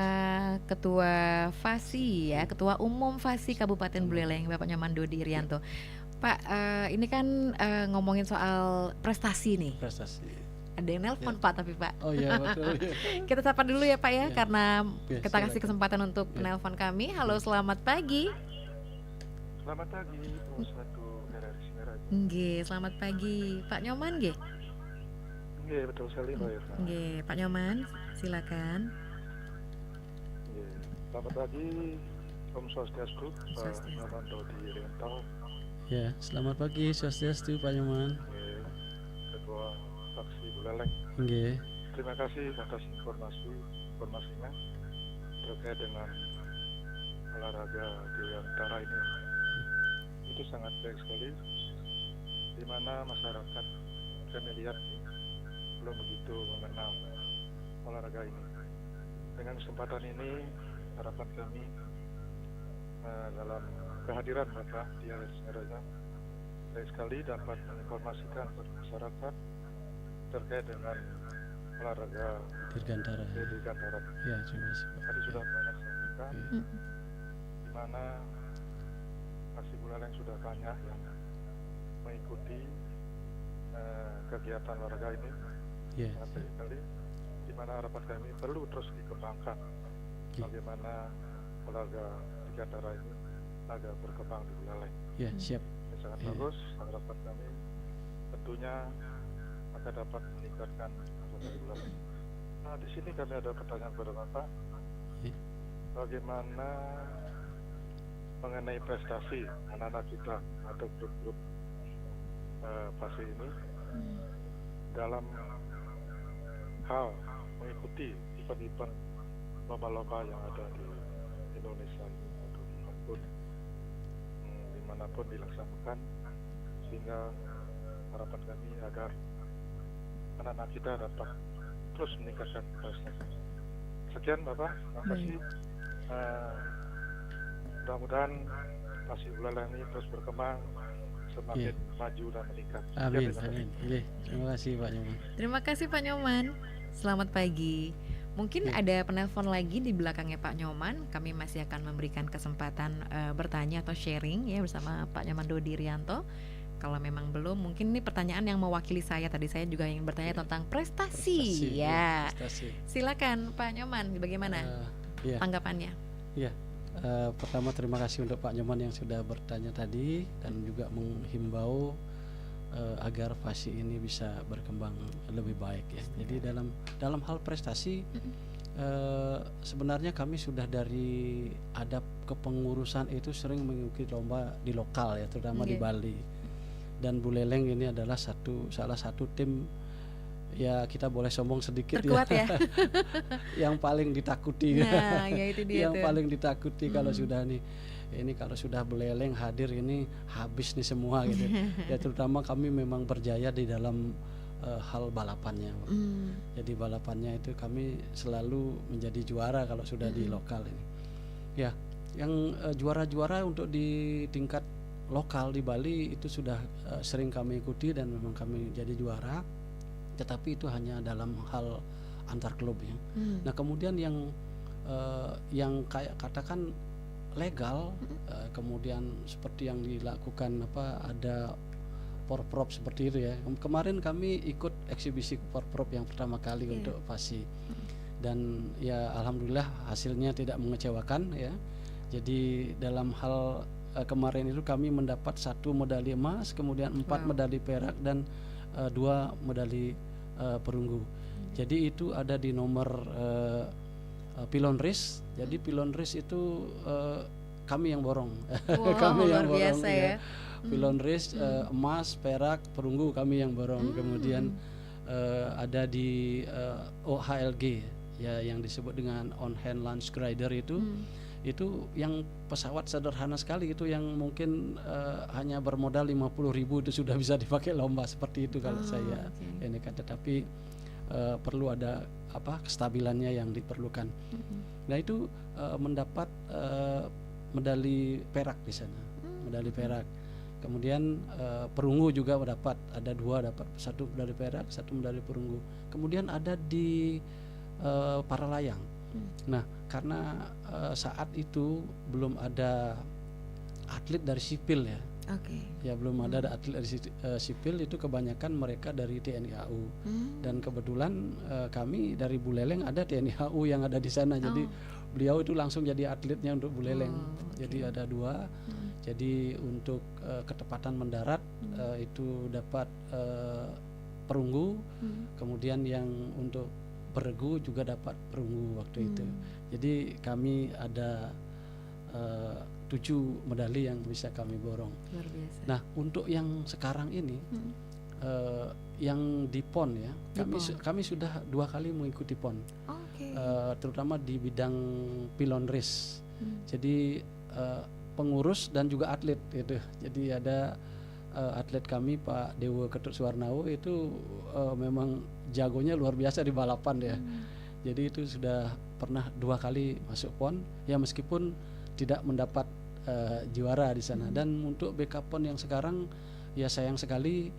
Ketua FASI ya, Ketua Umum FASI Kabupaten Buleleng, Bapak Nyoman Dodi Irianto. Pak, ini kan ngomongin soal prestasi nih. Prestasi. Ada yang nelpon Pak, tapi Pak. Oh iya, betul. Kita sapa dulu ya Pak ya, karena kita kasih kesempatan untuk penelpon kami. Halo, selamat pagi. Selamat pagi, Satu RRI Singaraja. Nggih, selamat pagi. Pak Nyoman nggih? Iya betul sekali Mbak Eva. Pak Nyoman, silakan. Selamat pagi, Om Swastiastu, Pak Nyoman Dodi Irianto. Ya, selamat pagi Swastiastu Pak Nyoman. Ketua Faksi Buleleng. Terima kasih atas informasinya terkait dengan olahraga Dirgantara ini. Itu sangat baik sekali, di mana masyarakat saya melihat belum begitu mengenal olahraga ini. dengan kesempatan ini harapan kami dalam kehadiran Bapak di RRI Singaraja baik sekali dapat menginformasikan kepada masyarakat terkait dengan olahraga Dirgantara. Ya, terima kasih. Tadi sudah banyak sampaikan di mana Paski Buleleng sudah banyak yang mengikuti kegiatan olahraga ini. Sangat baik sekali. Di mana harapan kami perlu terus dikembangkan bagaimana olahraga Dirgantara ini agar berkembang di Buleleng. Ya, siap. Sangat bagus. Harapan kami tentunya akan dapat meningkatkan olahraga di Buleleng. Nah, di sini kami ada pertanyaan kepada Bapak. Bagaimana mengenai prestasi anak-anak kita atau grup-grup Paski ini dalam hal mengikuti event-event lomba-lomba yang ada di Indonesia ini atau dimanapun dilaksanakan, sehingga harapan kami agar anak-anak kita dapat terus meningkatkan prestasi. Sekian Bapak, terima kasih. Mudah-mudahan Paski Buleleng ini terus berkembang, semakin maju dan meningkat. Amin. Terima kasih Pak Nyoman. Terima kasih Pak Nyoman. Selamat pagi. Mungkin ada penelpon lagi di belakangnya Pak Nyoman. Kami masih akan memberikan kesempatan bertanya atau sharing ya bersama Pak Nyoman Dodi Irianto. Kalau memang belum, mungkin ini pertanyaan yang mewakili saya. Tadi saya juga ingin bertanya tentang prestasi. Silakan Pak Nyoman, bagaimana tanggapannya? Pertama terima kasih untuk Pak Nyoman yang sudah bertanya tadi dan juga menghimbau agar Paski ini bisa berkembang lebih baik ya. Jadi dalam hal prestasi sebenarnya kami sudah dari adab kepengurusan itu sering mengikuti lomba di lokal ya, terutama di Bali. Dan Buleleng ini adalah salah satu tim, ya kita boleh sombong sedikit terkuat ya, yang paling ditakuti. Nah, ya itu dia yang paling ditakuti kalau sudah kalau sudah Buleleng hadir ini habis nih semua gitu. Ya terutama kami memang berjaya di dalam hal balapannya. Jadi balapannya itu kami selalu menjadi juara kalau sudah di lokal ini. Ya, yang juara-juara untuk di tingkat lokal di Bali itu sudah sering kami ikuti dan memang kami jadi juara. Tetapi itu hanya dalam hal antar klub ya. Nah kemudian yang kayak katakan legal, kemudian seperti yang dilakukan ada porprov seperti itu ya. Kemarin kami ikut eksibisi porprov yang pertama kali untuk Paski dan ya alhamdulillah hasilnya tidak mengecewakan ya. Jadi dalam hal kemarin itu kami mendapat 1 medali emas, kemudian 4 medali perak dan 2 medali perunggu. Jadi itu ada di nomor pylon race. Jadi pylon race itu kami yang borong. Kami yang borong biasa ya. Pylon race emas, perak, perunggu kami yang borong. Kemudian ada di OHLG ya yang disebut dengan on hand launch glider itu. Itu yang pesawat sederhana sekali itu yang mungkin hanya bermodal 50.000 itu sudah bisa dipakai lomba seperti itu kalau saya ini kan, tetapi perlu ada kestabilannya yang diperlukan. Nah itu mendapat medali perak di sana, medali perak. Kemudian perunggu juga dapat, ada 2 dapat, 1 medali perak, 1 medali perunggu. Kemudian ada di para layang. Nah karena saat itu belum ada atlet dari sipil ya. Ya belum ada atlet dari sipil, itu kebanyakan mereka dari TNI AU. Dan kebetulan kami dari Buleleng ada TNI AU yang ada di sana. Jadi beliau itu langsung jadi atletnya untuk Buleleng. Jadi ada 2. Jadi untuk ketepatan mendarat itu dapat perunggu. Kemudian yang untuk beregu juga dapat perunggu waktu itu. Jadi kami ada 7 medali yang bisa kami borong. Luar biasa. Nah untuk yang sekarang ini yang di PON ya, kami sudah 2 kali mengikuti PON. Terutama di bidang pylon race. Jadi pengurus dan juga atlet gitu. Jadi ada atlet kami Pak Dewo Ketut Suwarnawo itu memang jagonya luar biasa di balapan ya. Jadi itu sudah pernah 2 kali masuk PON ya, meskipun tidak mendapat juara di sana. Dan untuk BK PON yang sekarang ya sayang sekali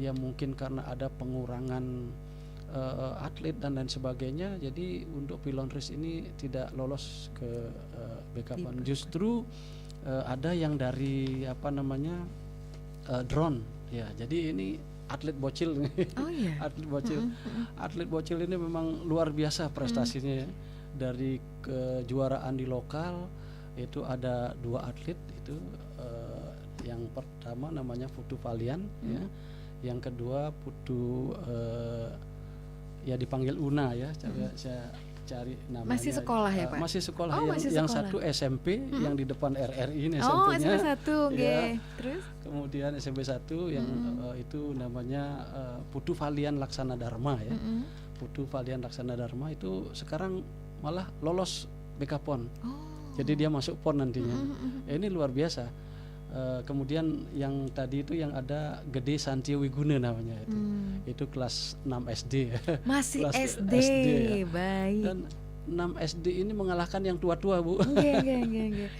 ya, mungkin karena ada pengurangan atlet dan lain sebagainya, jadi untuk pylon race ini tidak lolos ke BK PON. Justru ada yang dari apa namanya drone ya, jadi ini atlet bocil nih. Oh iya. Atlet bocil ini memang luar biasa prestasinya ya. Dari kejuaraan di lokal itu ada 2 atlet itu, yang pertama namanya Putu Valian ya, yang kedua Putu ya dipanggil Una ya, saya cari namanya. Masih sekolah ya Pak? Masih sekolah. Masih yang sekolah. satu SMP yang di depan RRI ini Oh, SMP-nya. SMP 1, ya. Terus? Kemudian SMP 1 yang itu namanya Putu Valian Laksana Dharma ya. Putu Valian Laksana Dharma itu sekarang malah lolos BK PON. Jadi dia masuk PON nantinya. Ini luar biasa. Kemudian yang tadi itu yang ada Gede Santio Wiguna namanya itu. Itu kelas 6 SD. Masih kelas SD ya. Baik. Dan 6 SD ini mengalahkan yang tua-tua, Bu. Enggak.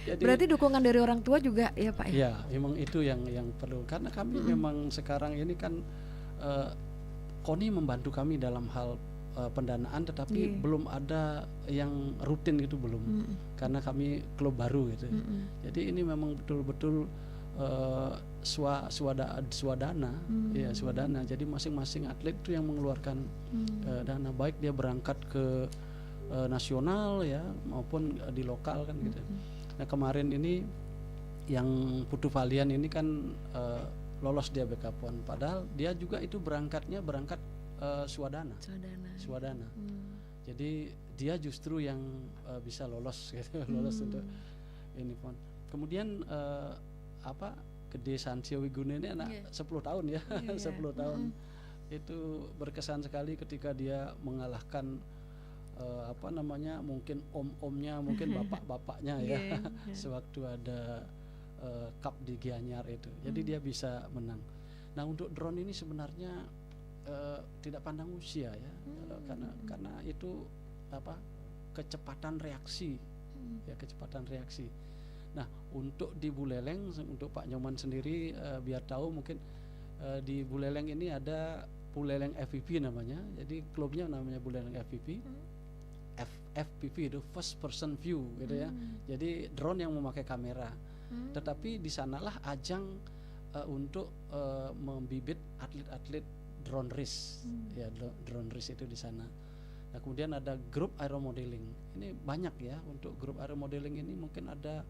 Jadi, berarti dukungan dari orang tua juga ya Pak ya? Ya, memang itu yang perlu. Karena kami memang sekarang ini kan KONI membantu kami dalam hal pendanaan, tetapi belum ada yang rutin gitu, belum. Karena kami klub baru gitu. Jadi ini memang betul-betul swadana ya, swadana. Jadi masing-masing atlet itu yang mengeluarkan dana, baik dia berangkat ke nasional ya maupun di lokal kan gitu. Nah, kemarin ini yang Putu Valian ini kan lolos dia BK PON, padahal dia juga itu berangkat swadana. Jadi dia justru yang bisa lolos gitu, lolos untuk ini PON. Kemudian Gede Santio Wiguna ini anak 10 tahun ya, 10 tahun. Itu berkesan sekali ketika dia mengalahkan mungkin om-omnya, mungkin bapak-bapaknya ya. Sewaktu ada cup di Gianyar itu. Jadi dia bisa menang. Nah, untuk drone ini sebenarnya tidak pandang usia ya, karena itu kecepatan reaksi ya, kecepatan reaksi. Nah, untuk di Buleleng, untuk Pak Nyoman sendiri biar tahu mungkin di Buleleng ini ada Buleleng FPV namanya. Jadi klubnya namanya Buleleng FPV. FPV itu first person view gitu ya. Jadi drone yang memakai kamera. Tetapi di sanalah ajang untuk membibit atlet-atlet drone race ya, drone race itu di sana. Nah, kemudian ada grup aeromodeling. Ini banyak ya, untuk grup aeromodeling ini mungkin ada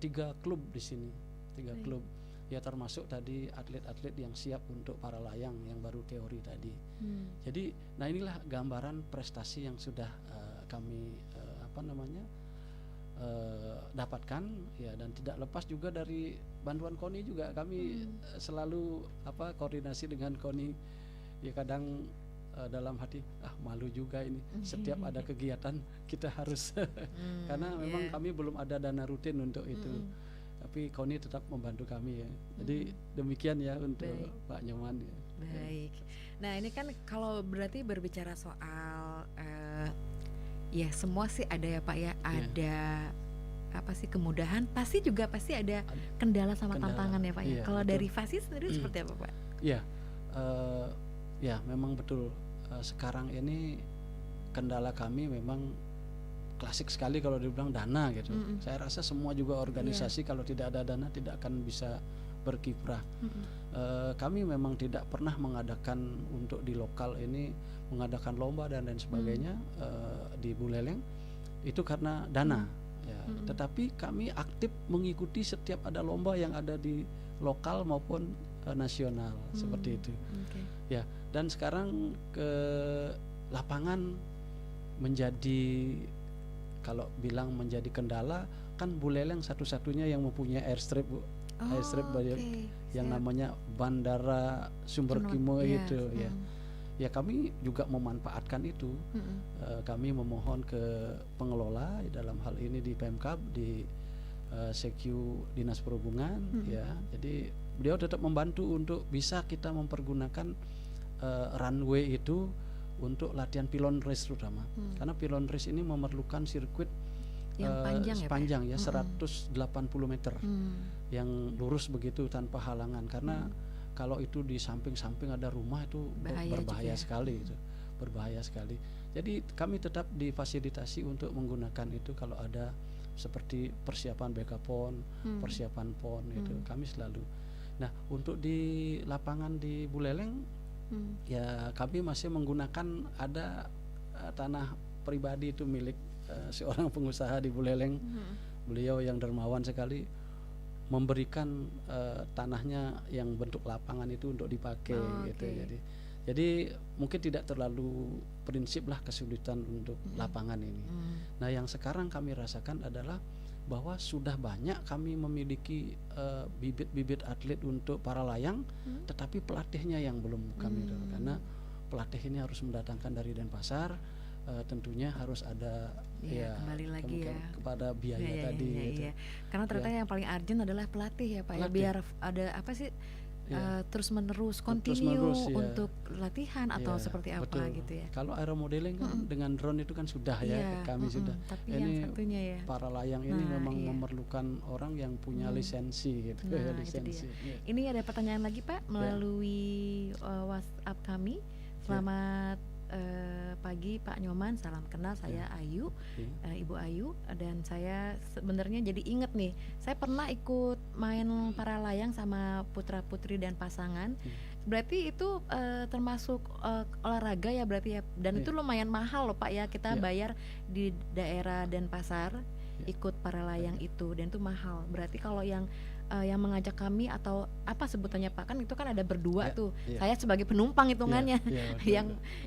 3 klub di sini, 3 klub ya, termasuk tadi atlet-atlet yang siap untuk para layang yang baru teori tadi. Jadi nah inilah gambaran prestasi yang sudah kami dapatkan ya, dan tidak lepas juga dari bantuan KONI juga. Kami selalu koordinasi dengan KONI ya. Kadang dalam hati malu juga ini, setiap ada kegiatan kita harus karena memang kami belum ada dana rutin untuk itu, tapi KONI tetap membantu kami ya. Jadi demikian ya untuk Pak Nyoman ya. Baik. Nah, ini kan kalau berarti berbicara soal ya semua sih ada ya Pak ya, ada kemudahan, pasti ada kendala sama tantangan ya Pak ya. Kalau dari FASI sendiri seperti apa Pak? Iya, ya memang betul. Sekarang ini kendala kami memang klasik sekali kalau dibilang dana gitu. Saya rasa semua juga organisasi kalau tidak ada dana tidak akan bisa berkiprah. Kami memang tidak pernah mengadakan untuk di lokal ini mengadakan lomba dan lain sebagainya di Buleleng itu karena dana ya. Tetapi kami aktif mengikuti setiap ada lomba yang ada di lokal maupun nasional seperti itu. Ya, dan sekarang ke lapangan menjadi, kalau bilang menjadi kendala, kan Buleleng satu-satunya yang mempunyai airstrip, Bu. Airstrip yang namanya Bandara Sumber Kimo itu ya. Ya, kami juga memanfaatkan itu. Kami memohon ke pengelola dalam hal ini di Pemkab, di Sekyu Dinas Perhubungan ya. Jadi beliau tetap membantu untuk bisa kita mempergunakan runway itu untuk latihan pylon race terutama. Karena pylon race ini memerlukan sirkuit yang panjang ya 180 meter yang lurus begitu tanpa halangan, karena kalau itu di samping-samping ada rumah itu berbahaya sekali itu, berbahaya sekali. Jadi kami tetap difasilitasi untuk menggunakan itu kalau ada seperti persiapan BK PON, persiapan PON itu kami selalu. Nah, untuk di lapangan di Buleleng ya kami masih menggunakan ada tanah pribadi itu milik seorang pengusaha di Buleleng. Beliau yang dermawan sekali memberikan tanahnya yang bentuk lapangan itu untuk dipakai gitu. Jadi mungkin tidak terlalu prinsip lah kesulitan untuk lapangan ini. Nah, yang sekarang kami rasakan adalah bahwa sudah banyak kami memiliki bibit-bibit atlet untuk para layang, tetapi pelatihnya yang belum kami karena pelatih ini harus mendatangkan dari Denpasar. Tentunya harus ada kembali lagi ya kepada biaya tadi gitu. Karena ternyata yang paling urgent adalah pelatih ya Pak ya, biar ada apa sih terus menerus continue untuk latihan atau seperti apa gitu ya. Kalau aeromodeling kan dengan drone itu kan sudah kami sudah. Tapi ini yang satunya ya para layang ini memang memerlukan orang yang punya lisensi gitu. Lisensi. Ini ada pertanyaan lagi Pak melalui WhatsApp kami. Selamat pagi Pak Nyoman, salam kenal, saya Ayu, Ibu Ayu, dan saya sebenarnya jadi inget nih, saya pernah ikut main para layang sama putra putri dan pasangan. Berarti itu termasuk olahraga ya berarti ya, dan itu lumayan mahal loh Pak ya, kita bayar di daerah Denpasar ikut para layang itu, dan itu mahal. Berarti kalau yang mengajak kami atau apa sebutannya Pak, kan itu kan ada berdua tuh. Saya sebagai penumpang hitungannya.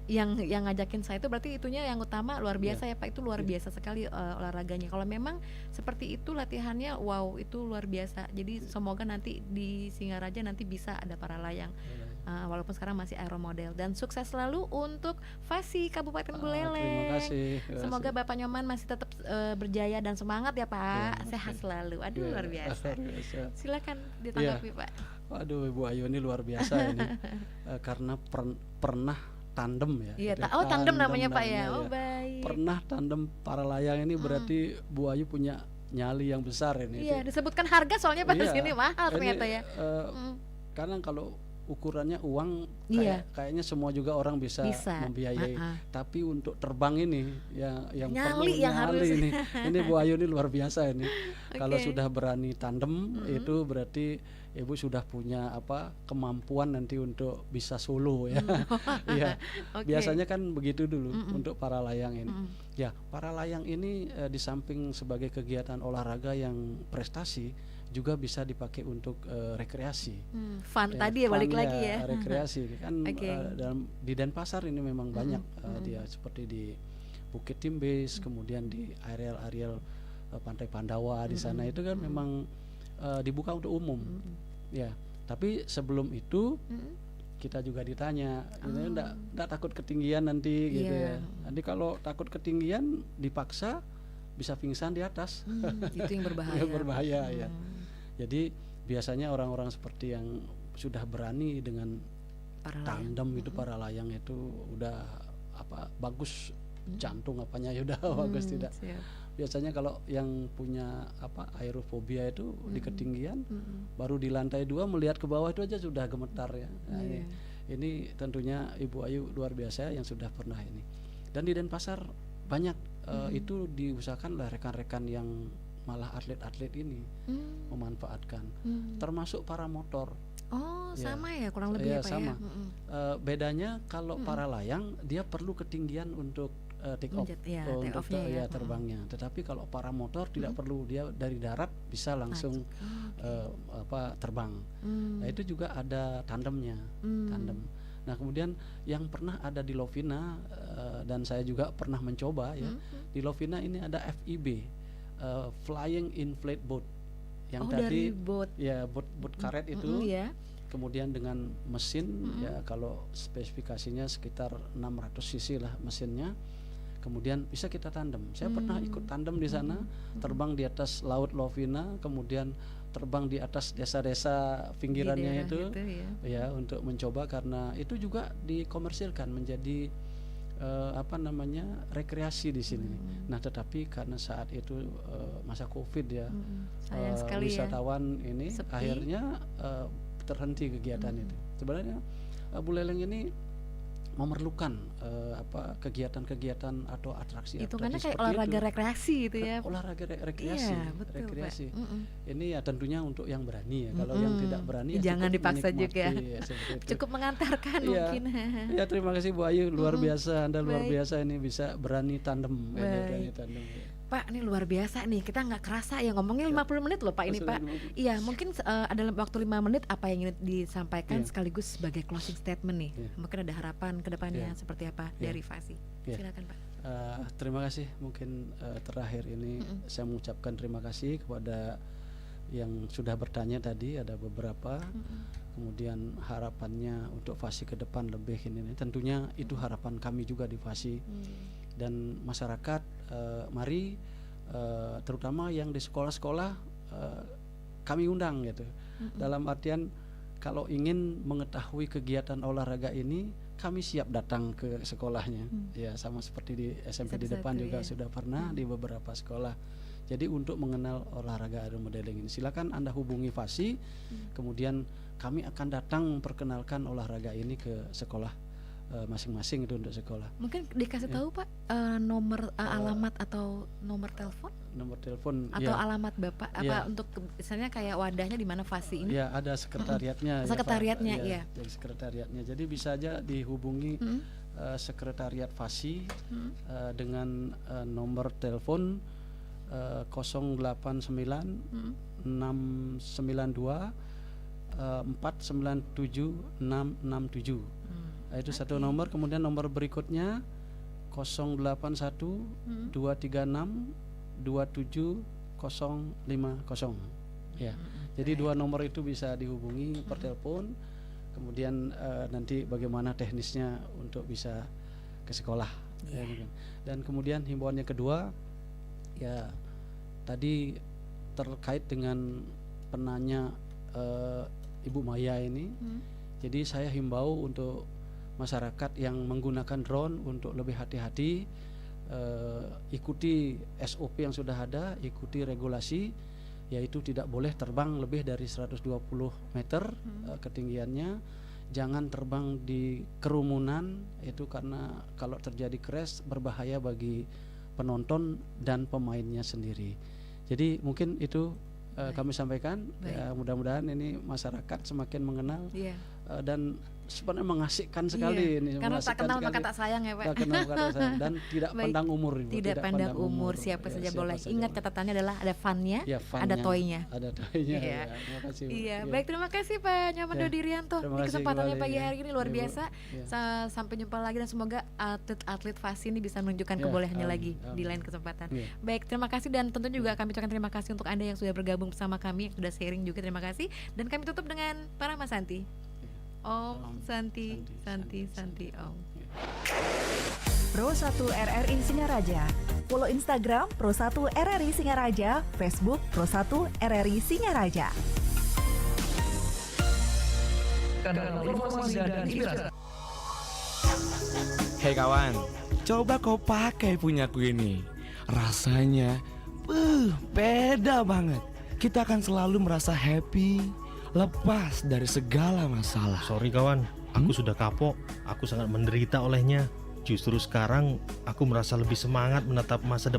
Yang ngajakin saya itu berarti itunya yang utama luar biasa ya Pak, itu luar biasa sekali olahraganya. Kalau memang seperti itu latihannya, wow, itu luar biasa. Jadi semoga nanti di Singaraja nanti bisa ada para layang. Walaupun sekarang masih aeromodel, dan sukses selalu untuk Fasi Kabupaten Buleleng. Terima kasih. Semoga Bapak Nyoman masih tetap berjaya dan semangat ya Pak. Sehat selalu. Aduh luar biasa. Silakan ditanggapi Pak. Waduh, Ibu Ayu ini luar biasa ini karena pernah tandem ya. Tandem namanya Pak ya. Baik. Pernah tandem para layang ini berarti Bu Ayu punya nyali yang besar ini. Iya, disebutkan harga soalnya Pak di sini mahal ternyata ya. Karena kalau ukurannya uang kayaknya semua juga orang bisa membiayai. Tapi untuk terbang ini yang perlu nyali ini Bu Ayu ini luar biasa ini. Kalau sudah berani tandem itu berarti Ibu sudah punya kemampuan nanti untuk bisa solo ya. Biasanya kan begitu dulu untuk para layang ini. Ya, para layang ini di samping sebagai kegiatan olahraga yang prestasi juga bisa dipakai untuk rekreasi. Fun tadi ya, balik lagi ya. Rekreasi kan di Denpasar ini memang banyak dia seperti di Bukit Timbis, kemudian di areal Pantai Pandawa di sana itu kan memang dibuka untuk umum. Ya, tapi sebelum itu kita juga ditanya, enggak takut ketinggian nanti gitu ya. Nanti kalau takut ketinggian dipaksa bisa pingsan di atas. Itu yang berbahaya. Berbahaya ya. Jadi biasanya orang-orang seperti yang sudah berani dengan tandem itu para layang itu udah bagus jantung apanya ya udah bagus tidak. Biasanya kalau yang punya aerofobia itu di ketinggian baru di lantai 2 melihat ke bawah itu aja sudah gemetar ya. Nah, ini tentunya Ibu Ayu luar biasa yang sudah pernah ini. Dan di Denpasar banyak itu diusahakan lah rekan-rekan yang malah atlet-atlet ini memanfaatkan, termasuk para motor. Sama ya kurang lebih ya Pak sama. Bedanya kalau para layang dia perlu ketinggian untuk take off, untuk terbangnya. Tetapi kalau para motor tidak perlu, dia dari darat bisa langsung terbang. Nah itu juga ada tandemnya, tandem. Nah kemudian yang pernah ada di Lovina dan saya juga pernah mencoba ya, di Lovina ini ada FIB. Flying inflate boat yang tadi boat karet itu kemudian dengan mesin ya, kalau spesifikasinya sekitar 600 cc lah mesinnya, kemudian bisa kita tandem. Saya pernah ikut tandem di sana, terbang di atas laut Lovina, kemudian terbang di atas desa-desa pinggirannya itu ya untuk mencoba, karena itu juga dikomersilkan menjadi rekreasi di sini. Nah, tetapi karena saat itu masa Covid ya, sayang sekali wisatawan ini sepi. Akhirnya terhenti kegiatan itu. Sebenarnya Buleleng ini memerlukan kegiatan-kegiatan atau atraksi itu karena kayak olahraga rekreasi itu ya. Olahraga rekreasi. Iya, betul, rekreasi. Pak. Ini ya tentunya untuk yang berani ya. Kalau yang tidak berani ya jangan dipaksa juga. Ya, cukup mengantarkan mungkin. Ya, terima kasih Bu Ayu, luar biasa. Anda luar biasa ini bisa berani tandem. Berani tandem. Pak, ini luar biasa nih, kita nggak kerasa ya ngomongnya 50 menit loh Pak ini Pak. Iya, mungkin ada waktu 5 menit apa yang ingin disampaikan sekaligus sebagai closing statement nih. Mungkin ada harapan ke depannya seperti apa dari Fasi. Silakan Pak. Terima kasih, mungkin terakhir ini saya mengucapkan terima kasih kepada yang sudah bertanya tadi, ada beberapa. Kemudian harapannya untuk Fasi ke depan lebih ini tentunya itu harapan kami juga di Fasi. Dan masyarakat mari terutama yang di sekolah-sekolah kami undang gitu. Dalam artian kalau ingin mengetahui kegiatan olahraga ini kami siap datang ke sekolahnya. Ya, sama seperti di SMP di depan juga sudah pernah di beberapa sekolah. Jadi untuk mengenal olahraga aero modeling ini silakan Anda hubungi Fasi. Kemudian kami akan datang memperkenalkan olahraga ini ke sekolah masing-masing itu untuk sekolah. Mungkin dikasih tahu Pak nomor alamat atau nomor telepon? Nomor telepon atau alamat Bapak apa untuk misalnya kayak wadahnya di mana Fasi ini? Ya, ada sekretariatnya. Sekretariatnya ya. Jadi sekretariatnya. Jadi bisa aja dihubungi sekretariat Fasi dengan nomor telepon 089 692 497 667. Itu satu nomor, kemudian nomor berikutnya 081 236 27050. Ya. Jadi dua nomor itu bisa dihubungi per telepon. Kemudian nanti bagaimana teknisnya untuk bisa ke sekolah. Ya, dan kemudian himbauan yang kedua ya tadi terkait dengan penanya Ibu Maya ini. Jadi saya himbau untuk masyarakat yang menggunakan drone untuk lebih hati-hati, ikuti SOP yang sudah ada, ikuti regulasi, yaitu tidak boleh terbang lebih dari 120 meter ketinggiannya, jangan terbang di kerumunan, itu karena kalau terjadi crash berbahaya bagi penonton dan pemainnya sendiri. Jadi mungkin itu kami sampaikan. Ya, mudah-mudahan ini masyarakat semakin mengenal dan sebenarnya mengasihkan sekali ini. Karena tak kenal maka tak sayang ya Pak. Tak kenal maka tak sayang dan tidak pandang umur Ibu. Tidak pandang umur, siapa saja boleh. Ingat catatannya adalah ada funnya, ada toynya. Ada toynya. Terima kasih. Baik, terima kasih Pak Nyoman Dodi Irianto. Di kesempatannya pagi hari ini luar biasa. Sampai jumpa lagi dan semoga atlet-atlet Fasi ini bisa menunjukkan kebolehannya lagi di lain kesempatan. Baik, terima kasih dan tentu juga kami ucapkan terima kasih untuk Anda yang sudah bergabung bersama kami, yang sudah sharing juga, terima kasih. Dan kami tutup dengan para Mas Santi. Om Santi Om. Pro 1 RRI Singaraja. Follow Instagram Pro 1 RRI Singaraja, Facebook Pro 1 RRI Singaraja. Kanal informasi dan inspirasi. Hei kawan, coba kau pakai punyaku ini. Rasanya beda banget. Kita akan selalu merasa happy, lepas dari segala masalah. Sorry kawan, aku sudah kapok. Aku sangat menderita olehnya. Justru sekarang aku merasa lebih semangat menatap masa depan.